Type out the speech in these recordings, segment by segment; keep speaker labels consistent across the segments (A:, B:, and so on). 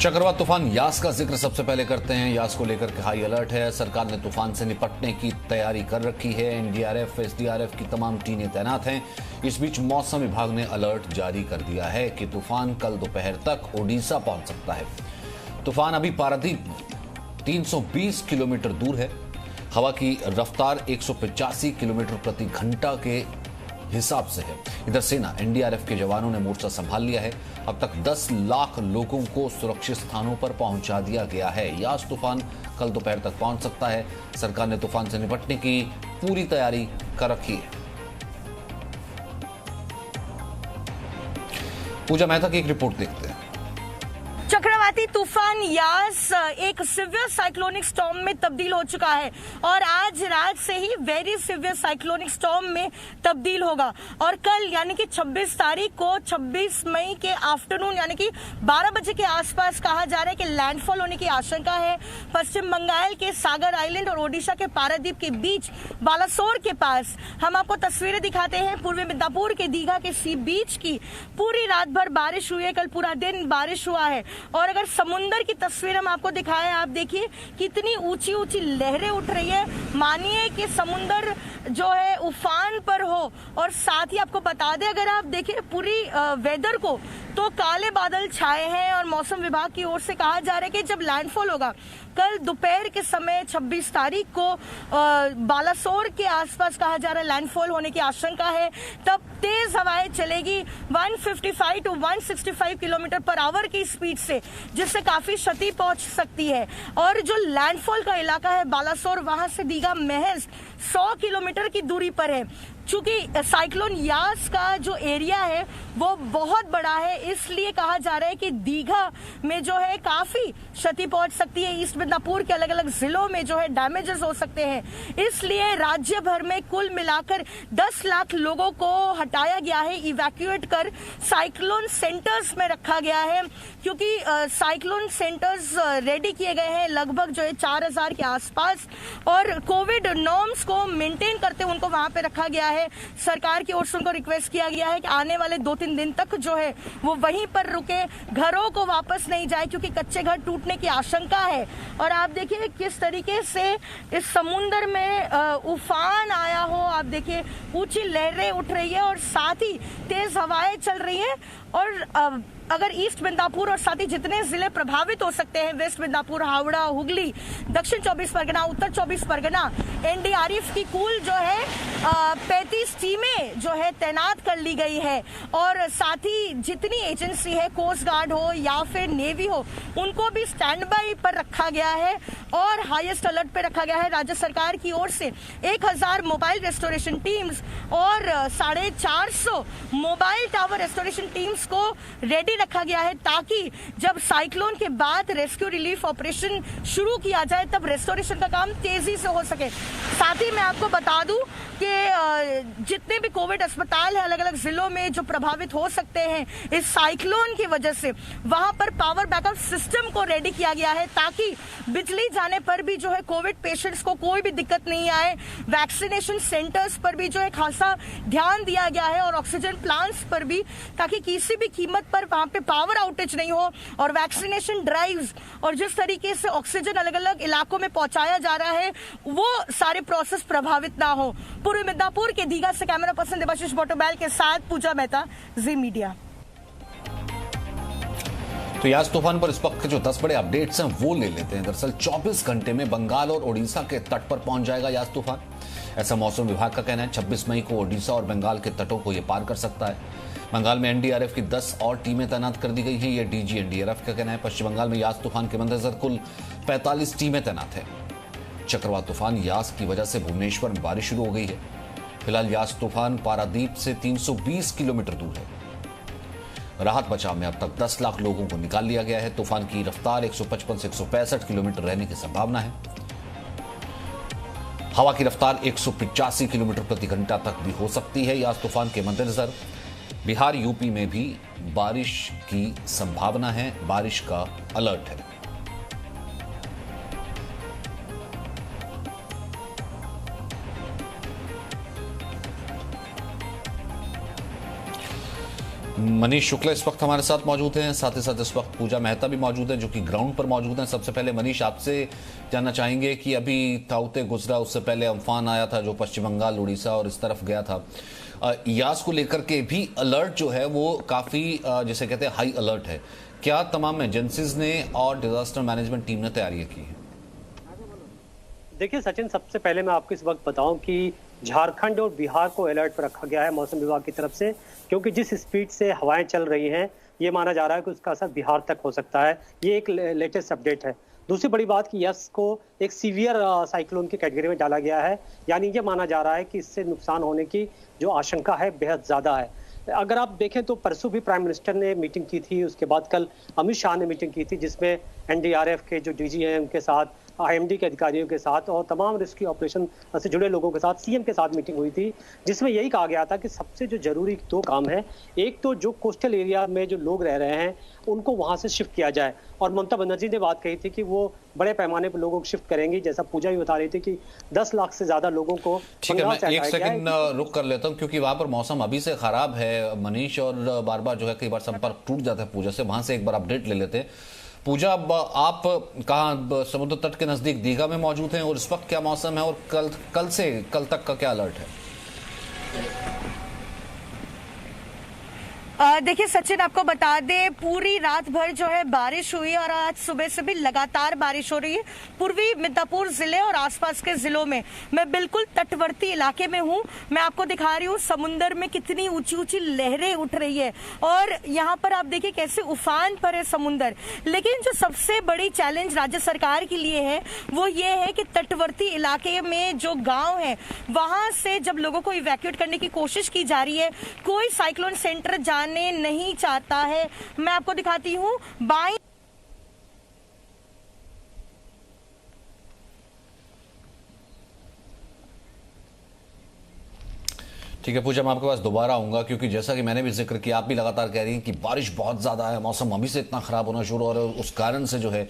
A: चक्रवात तूफान यास का जिक्र सबसे पहले करते हैं। यास को लेकर के हाई अलर्ट है। सरकार ने तूफान से निपटने की तैयारी कर रखी है। एनडीआरएफ, एसडीआरएफ की तमाम टीमें तैनात हैं। इस बीच मौसम विभाग ने अलर्ट जारी कर दिया है कि तूफान कल दोपहर तक ओडिशा पहुंच सकता है। तूफान अभी पारादीप 320 किलोमीटर दूर है। हवा की रफ्तार 185 किलोमीटर प्रति घंटा के हिसाब से है। इधर सेना, एनडीआरएफ के जवानों ने मोर्चा संभाल लिया है। अब तक 10 लाख लोगों को सुरक्षित स्थानों पर पहुंचा दिया गया है। यास तूफान कल दोपहर तक पहुंच सकता है। सरकार ने तूफान से निपटने की पूरी तैयारी कर रखी है। पूजा मेहता की एक रिपोर्ट देखते हैं।
B: चक्रवाती तूफान यास एक सिवियर साइक्लोनिक स्टॉर्म में तब्दील हो चुका है और आज रात से ही वेरी सिवियर साइक्लोनिक स्टॉर्म में तब्दील होगा और कल यानी कि 26 तारीख को 26 मई के आफ्टरनून यानी कि 12 बजे के आसपास कहा जा रहा है कि लैंडफॉल होने की आशंका है। पश्चिम बंगाल के सागर आइलैंड और ओडिशा के पारादीप के बीच बालासोर के पास हम आपको तस्वीरें दिखाते हैं। पूर्वी मिदनापुर के दीघा के सी बीच की पूरी रात भर बारिश हुई है। कल पूरा दिन बारिश हुआ है और अगर समुंदर की तस्वीर हम आपको दिखाएं, आप देखिए कितनी ऊंची ऊंची लहरें उठ रही है। मानिए कि समुंदर जो है उफान पर हो। और साथ ही आपको बता दें, अगर आप देखिए पूरी वेदर को, तो काले बादल छाए हैं और मौसम विभाग की ओर से कहा जा रहा है कि जब लैंडफॉल होगा कल दोपहर के समय 26 तारीख को बालासोर के आसपास कहा जा रहा है लैंडफॉल होने की आशंका है। तब तेज हवाएं चलेगी 155 टू 165 किलोमीटर पर आवर की स्पीड से, जिससे काफी क्षति पहुंच सकती है। और जो लैंडफॉल का इलाका है बालासोर, वहां से दीघा महज 100 किलोमीटर की दूरी पर है। चूंकि साइक्लोन यास का जो एरिया है वो बहुत बड़ा है, इसलिए कहा जा रहा है कि दीघा में जो है काफी क्षति पहुंच सकती है। ईस्ट मिदनापुर के अलग अलग जिलों में जो है डैमेजेस हो सकते हैं। इसलिए राज्य भर में कुल मिलाकर 10 लाख लोगों को हटाया गया है, इवैक्यूएट कर साइक्लोन सेंटर्स में रखा गया है। क्योंकि साइक्लोन सेंटर्स रेडी किए गए हैं लगभग जो है 4000 के आसपास और कोविड नॉर्म्स को मेंटेन करते उनको वहां पे रखा गया है। सरकार की ओर से उनको रिक्वेस्ट किया गया है कि आने वाले 2-3 दिन तक जो है वो वहीं पर रुके, घरों को वापस नहीं जाए, क्योंकि कच्चे घर टूटने की आशंका है। और आप देखिए किस तरीके से इस समुद्र में उफान आया हो। आप देखिए ऊंची लहरें उठ रही है और साथ ही तेज हवाएं चल रही है। और अगर ईस्ट मिदनापुर और साथ ही जितने जिले प्रभावित हो सकते हैं, वेस्ट मिदनापुर, हावड़ा, हुगली, दक्षिण 24 परगना, उत्तर 24 परगना, एनडीआरएफ की कुल जो है 35 टीमें जो है तैनात कर ली गई है। और साथ ही जितनी एजेंसी है, कोस्ट गार्ड हो या फिर नेवी हो, उनको भी स्टैंड बाई पर रखा गया है और हाईएस्ट अलर्ट पे रखा गया है। राज्य सरकार की ओर से 1000 मोबाइल रेस्टोरेशन टीम्स और 450 मोबाइल टावर रेस्टोरेशन टीम्स को रेडी रखा गया है, ताकि जब साइक्लोन के बाद रेस्क्यू रिलीफ ऑपरेशन शुरू किया जाए तब रेस्टोरेशन का काम तेजी से हो सके। साथ ही मैं आपको बता दूं कि जितने भी कोविड अस्पताल है अलग अलग जिलों में जो प्रभावित हो सकते हैं इस साइक्लोन की वजह से, वहां पर पावर बैकअप सिस्टम को रेडी किया गया है, ताकि बिजली जाने पर भी जो है कोविड पेशेंट्स को कोई भी दिक्कत नहीं आए। वैक्सीनेशन सेंटर्स पर भी जो है खासा ध्यान दिया गया है और ऑक्सीजन प्लांट्स पर भी, ताकि किसी भी कीमत पर वहां पे पावर आउटेज नहीं हो। और वैक्सीनेशन ड्राइव्स और जिस तरीके से ऑक्सीजन अलग अलग इलाकों में पहुंचाया जा रहा है वो सारे प्रोसेस प्रभावित ना हो। पूर्वी मिदनापुर के दीघा से कैमरा पर्सन देवाशीष बोटोबैल के साथ पूजा मेहता, जी मीडिया।
A: तो यास तूफान पर इस वक्त के जो 10 बड़े अपडेट्स हैं वो ले लेते हैं। दरअसल 24 घंटे में बंगाल और ओडिशा के तट पर पहुंच जाएगा यास तूफान, ऐसा मौसम विभाग का कहना है। 26 मई को ओडिशा और बंगाल के तटों को यह पार कर सकता है। बंगाल में एनडीआरएफ की 10 और टीमें तैनात कर दी गई हैं, यह डीजी एनडीआरएफ का कहना है। पश्चिम बंगाल में यास तूफान के मद्देनजर कुल 45 टीमें तैनात हैं। चक्रवात तूफान यास की वजह से भुवनेश्वर में बारिश शुरू हो गई है। फिलहाल यास तूफान पारादीप से 320 किलोमीटर दूर है। राहत बचाव में अब तक 10 लाख लोगों को निकाल लिया गया है। तूफान की रफ्तार 155 से 165 किलोमीटर रहने की संभावना है। हवा की रफ्तार 185 किलोमीटर प्रति घंटा तक भी हो सकती है। यास तूफान के मद्देनजर बिहार, यूपी में भी बारिश की संभावना है। बारिश का अलर्ट है। मनीष शुक्ला इस वक्त हमारे साथ मौजूद हैं, साथ ही साथ इस वक्त पूजा मेहता भी मौजूद हैं जो कि ग्राउंड पर मौजूद हैं। सबसे पहले मनीष, आपसे जानना चाहेंगे कि अभी ताउते गुजरा, उससे पहले अम्फान आया था जो पश्चिम बंगाल, उड़ीसा और इस तरफ गया था। यास को लेकर के भी अलर्ट जो है वो काफी जिसे कहते हैं हाई अलर्ट है। क्या तमाम एजेंसीज ने और डिजास्टर मैनेजमेंट टीम ने तैयारियां की है?
C: देखिए सचिन, सबसे पहले मैं आपको इस वक्त बताऊं कि झारखंड और बिहार को अलर्ट पर रखा गया है मौसम विभाग की तरफ से, क्योंकि जिस स्पीड से हवाएं चल रही हैं ये माना जा रहा है कि उसका असर बिहार तक हो सकता है। ये एक लेटेस्ट अपडेट है। दूसरी बड़ी बात कि यस को एक सीवियर साइक्लोन की कैटेगरी में डाला गया है, यानी ये माना जा रहा है कि इससे नुकसान होने की जो आशंका है बेहद ज्यादा है। अगर आप देखें तो परसों भी प्राइम मिनिस्टर ने मीटिंग की थी, उसके बाद कल अमित शाह ने मीटिंग की थी जिसमें एनडीआरएफ के जो डीजी हैं उनके साथ, आईएमडी के अधिकारियों के साथ और तमाम रेस्क्यू ऑपरेशन से जुड़े लोगों के साथ सीएम के साथ मीटिंग हुई थी, जिसमें यही कहा गया था कि सबसे जो जरूरी दो काम है, एक तो जो कोस्टल एरिया में जो लोग रह रहे हैं उनको वहां से शिफ्ट किया जाए। और ममता बनर्जी ने बात कही थी कि वो बड़े पैमाने पर लोगों को शिफ्ट करेंगी, जैसा पूजा भी बता रही थी कि 10 लाख से ज्यादा लोगों को।
A: ठीक है, मैं एक सेकंड रुक कर लेता हूं क्योंकि वहां पर मौसम अभी से खराब है मनीष, और बार बार जो है कई बार संपर्क टूट जाता है पूजा से। वहां से एक बार अपडेट ले लेते हैं। पूजा, आप कहाँ समुद्र तट के नजदीक दीघा में मौजूद हैं और इस वक्त क्या मौसम है और कल तक का क्या अलर्ट है?
B: देखिए सचिन, आपको बता दे पूरी रात भर जो है बारिश हुई और आज सुबह से भी लगातार बारिश हो रही है पूर्वी मिदनापुर जिले और आसपास के जिलों में। मैं बिल्कुल तटवर्ती इलाके में हूँ, मैं आपको दिखा रही हूँ समुन्द्र में कितनी ऊंची ऊंची लहरें उठ रही है और यहाँ पर आप देखिए कैसे उफान पर है समुन्द्र। लेकिन जो सबसे बड़ी चैलेंज राज्य सरकार के लिए है वो ये है कि तटवर्ती इलाके में जो गाँव है वहां से जब लोगों को इवैक्यूएट करने की कोशिश की जा रही है, कोई साइक्लोन सेंटर नहीं चाहता है। मैं आपको दिखाती हूं बाई।
A: ठीक है पूजा, मैं आपके पास दोबारा आऊंगा क्योंकि जैसा कि मैंने भी जिक्र किया, आप भी लगातार कह रही हैं कि बारिश बहुत ज्यादा है, मौसम अभी से इतना खराब होना शुरू, और उस कारण से जो है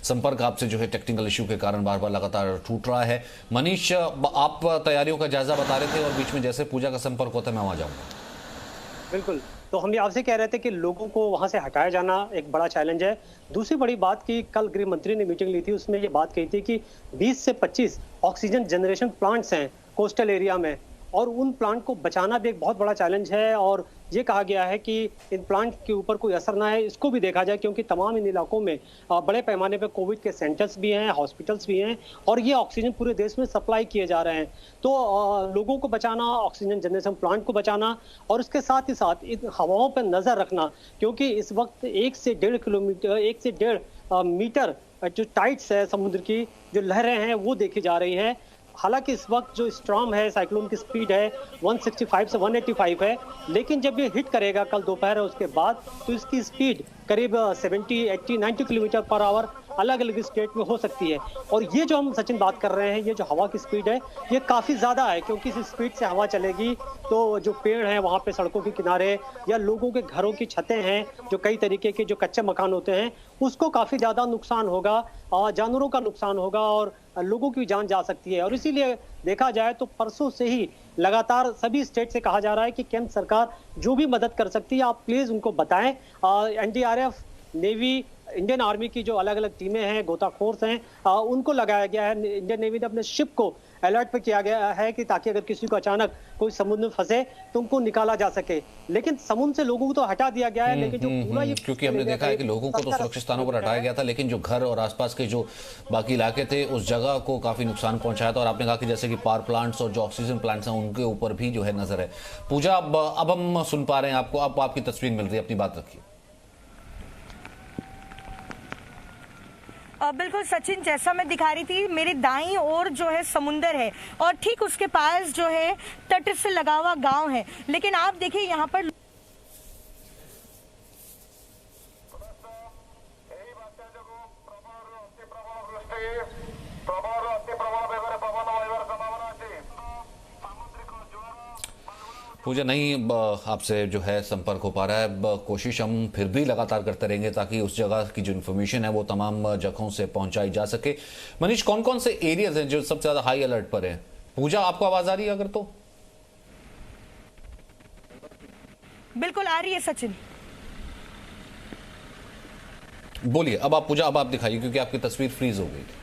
A: संपर्क आपसे जो है टेक्निकल इश्यू के कारण बार बार लगातार टूट रहा है। मनीष, आप तैयारियों का जायजा बता रहे थे और बीच में जैसे पूजा का संपर्क होता है मैं वहां जाऊंगा।
C: बिल्कुल, तो हम आपसे कह रहे थे कि लोगों को वहां से हटाया जाना एक बड़ा चैलेंज है। दूसरी बड़ी बात कि कल गृह मंत्री ने मीटिंग ली थी, उसमें ये बात कही थी कि 20 से 25 ऑक्सीजन जनरेशन प्लांट्स हैं कोस्टल एरिया में और उन प्लांट को बचाना भी एक बहुत बड़ा चैलेंज है। और ये कहा गया है कि इन प्लांट के ऊपर कोई असर ना है, इसको भी देखा जाए, क्योंकि तमाम इन इलाकों में बड़े पैमाने पे कोविड के सेंटर्स भी हैं, हॉस्पिटल्स भी हैं और ये ऑक्सीजन पूरे देश में सप्लाई किए जा रहे हैं। तो लोगों को बचाना, ऑक्सीजन जनरेशन प्लांट को बचाना और उसके साथ ही साथ इन हवाओं पर नजर रखना, क्योंकि इस वक्त 1 से 1.5 मीटर जो टाइड्स है समुद्र की जो लहरें हैं वो देखी जा रही हैं। हालांकि इस वक्त जो स्टॉर्म है, साइक्लोन की स्पीड है 165 से 185 है, लेकिन जब ये हिट करेगा कल दोपहर उसके बाद तो इसकी स्पीड करीब 70, 80, 90 किलोमीटर पर आवर अलग अलग स्टेट में हो सकती है। और ये जो हम सचिन बात कर रहे हैं, ये जो हवा की स्पीड है ये काफ़ी ज़्यादा है, क्योंकि इस स्पीड से हवा चलेगी तो जो पेड़ हैं वहाँ पे सड़कों के किनारे या लोगों के घरों की छतें हैं, जो कई तरीके के जो कच्चे मकान होते हैं, उसको काफ़ी ज़्यादा नुकसान होगा, जानवरों का नुकसान होगा और लोगों की जान जा सकती है। और इसीलिए देखा जाए तो परसों से ही लगातार सभी स्टेट से कहा जा रहा है कि केंद्र सरकार जो भी मदद कर सकती है आप प्लीज उनको बताएं। एनडीआरएफ, नेवी, इंडियन आर्मी की जो अलग अलग टीमें हैं, गोताखोर हैं, उनको लगाया गया है। इंडियन नेवी ने अपने शिप को अलर्ट पे किया गया है कि ताकि अगर किसी को अचानक कोई समुद्र में फंसे तो उनको निकाला जा सके। लेकिन समुद्र से लोगों को तो हटा दिया गया है, लेकिन जो पूरा ये
A: क्योंकि हमने देखा है कि लोगों को तो सुरक्षित स्थानों पर हटाया गया था, लेकिन जो घर और आसपास के जो बाकी इलाके थे उस जगह को काफी नुकसान पहुंचाया था। और आपने कहा कि जैसे कि पावर प्लांट्स और जो ऑक्सीजन प्लांट्स हैं उनके ऊपर भी जो है नजर है। पूजा, अब हम सुन पा रहे हैं आपको, अब आपकी तस्वीर मिल रही है, अपनी बात रखिए।
B: बिल्कुल सचिन, जैसा मैं दिखा रही थी मेरी दाईं ओर जो है समुंदर है और ठीक उसके पास जो है तट से लगा हुआ गांव है। लेकिन आप देखिए यहाँ पर
A: पूजा नहीं आपसे जो है संपर्क हो पा रहा है। कोशिश हम फिर भी लगातार करते रहेंगे ताकि उस जगह की जो इन्फॉर्मेशन है वो तमाम जगहों से पहुंचाई जा सके। मनीष, कौन कौन से एरियाज हैं जो सबसे ज्यादा हाई अलर्ट पर हैं? पूजा, आपको आवाज आ रही है अगर तो?
B: बिल्कुल आ रही है सचिन।
A: बोलिए अब आप पूजा, अब आप दिखाइए क्योंकि आपकी तस्वीर फ्रीज हो गई थी।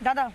B: दादा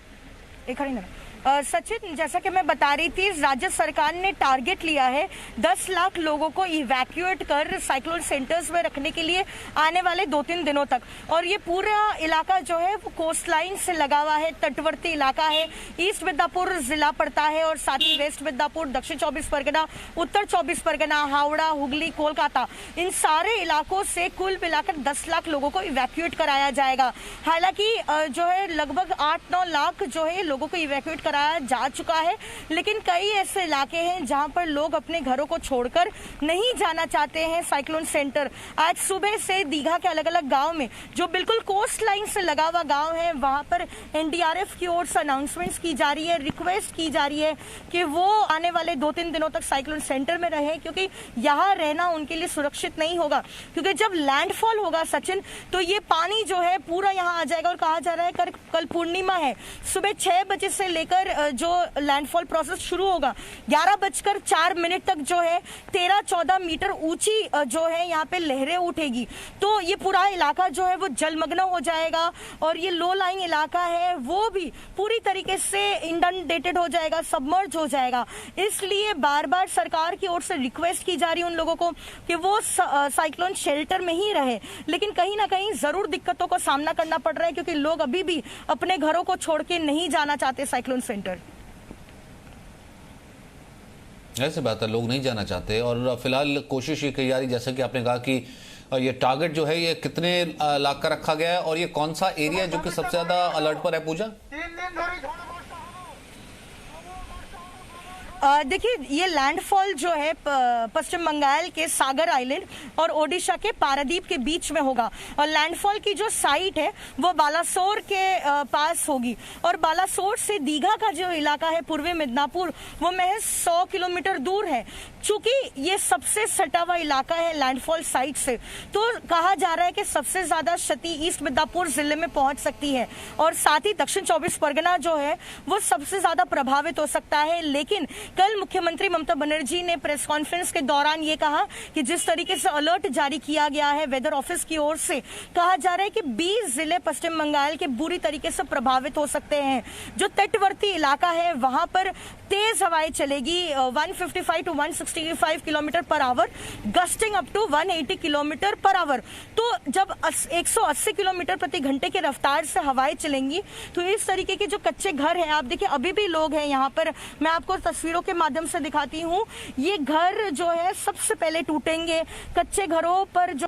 B: एक खड़ी ना सचिन, जैसा कि मैं बता रही थी, राज्य सरकार ने टारगेट लिया है 10 लाख लोगों को इवैक्यूएट कर साइक्लोन सेंटर्स में रखने के लिए आने वाले 2-3 दिनों तक। और ये पूरा इलाका जो है वो कोस्ट लाइन से लगा हुआ है, तटवर्ती इलाका है। ईस्ट मिदनापुर जिला पड़ता है और साथ ही वेस्ट मिदनापुर, दक्षिण 24 परगना, उत्तर 24 परगना, हावड़ा, हुगली, कोलकाता, इन सारे इलाकों से कुल मिलाकर 10 लाख लोगों को इवैक्यूएट कराया जाएगा। हालांकि जो है लगभग 8-9 लाख जो है लोगों को इवैक्यूएट कराया जा चुका है, लेकिन कई ऐसे इलाके हैं जहां पर लोग अपने घरों को छोड़कर नहीं जाना चाहते हैं साइक्लोन सेंटर। आज सुबह से दीघा के अलग अलग गांव में, जो बिल्कुल कोस्ट लाइन से लगा हुआ गांव है, वहां पर एनडीआरएफ की ओर से अनाउंसमेंट्स की जा रही है, रिक्वेस्ट की जा रही है कि वो आने वाले 2-3 दिनों तक साइक्लोन सेंटर में रहे, क्योंकि यहाँ रहना उनके लिए सुरक्षित नहीं होगा। क्योंकि जब लैंडफॉल होगा सचिन, तो ये पानी जो है पूरा यहाँ आ जाएगा। और कहा जा रहा है कल पूर्णिमा है, सुबह 6 बजे से लेकर जो लैंडफॉल प्रोसेस शुरू होगा 11:04 तक जो है 13-14 मीटर ऊंची जो है यहाँ पे लहरें उठेगी। तो ये पूरा इलाका जो है वो जलमग्न हो जाएगा और ये लो लाइंग इलाका है वो भी पूरी तरीके से इंडंडेटेड हो जाएगा, सबमर्ज हो जाएगा। इसलिए बार बार सरकार की ओर से रिक्वेस्ट की जा रही है उन लोगों को कि वो साइक्लोन शेल्टर में ही रहे, लेकिन कहीं ना कहीं जरूर दिक्कतों का सामना करना पड़ रहा है, क्योंकि लोग अभी भी अपने घरों को छोड़ के नहीं जाना चाहते साइक्लोन सेंटर।
A: ऐसे बात है, लोग नहीं जाना चाहते और फिलहाल कोशिश ये की जा रही, जैसा कि आपने कहा कि ये टारगेट जो है ये कितने लाख का रखा गया है और ये कौन सा एरिया जो कि सबसे ज्यादा अलर्ट पर है पूजा?
B: देखिए, ये लैंडफॉल जो है पश्चिम बंगाल के सागर आइलैंड और ओडिशा के पारादीप के बीच में होगा और लैंडफॉल की जो साइट है वो बालासोर के पास होगी। और बालासोर से दीघा का जो इलाका है पूर्वी मिदनापुर, वो महज 100 किलोमीटर दूर है। चूंकि ये सबसे सटा हुआ इलाका है लैंडफॉल साइट से, तो कहा जा रहा है कि सबसे ज्यादा क्षति ईस्ट मिदनापुर जिले में पहुंच सकती है और साथ ही दक्षिण 24 परगना जो है वो सबसे ज्यादा प्रभावित हो सकता है। लेकिन कल मुख्यमंत्री ममता बनर्जी ने प्रेस कॉन्फ्रेंस के दौरान ये कहा कि जिस तरीके से अलर्ट जारी किया गया है वेदर ऑफिस की ओर से, कहा जा रहा है कि 20 जिले पश्चिम बंगाल के बुरी तरीके से प्रभावित हो सकते हैं। जो तटवर्ती इलाका है वहां पर तेज हवाएं चलेगी 155 to 165 kilometre per hour, gusting up to 180 kilometre per hour. तो जब 180 किलोमीटर प्रति घंटे की रफ्तार से हवाएं चलेंगी तो इस तरीके के जो कच्चे घर हैं, आप देखिए अभी भी लोग हैं यहाँ पर, मैं आपको तस्वीरों के माध्यम से दिखाती हूँ, ये घर जो है सबसे पहले टूटेंगे। कच्चे घरों पर जो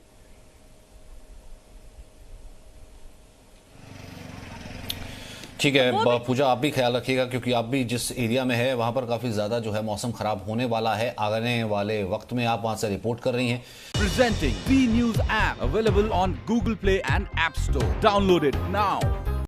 A: ठीक है पूजा, आप भी ख्याल रखिएगा क्योंकि आप भी जिस एरिया में है वहां पर काफी ज्यादा जो है मौसम खराब होने वाला है। आने वाले वक्त में आप वहां से रिपोर्ट कर रही हैं।
D: Presenting B News app available on Google Play and App Store. Download it now.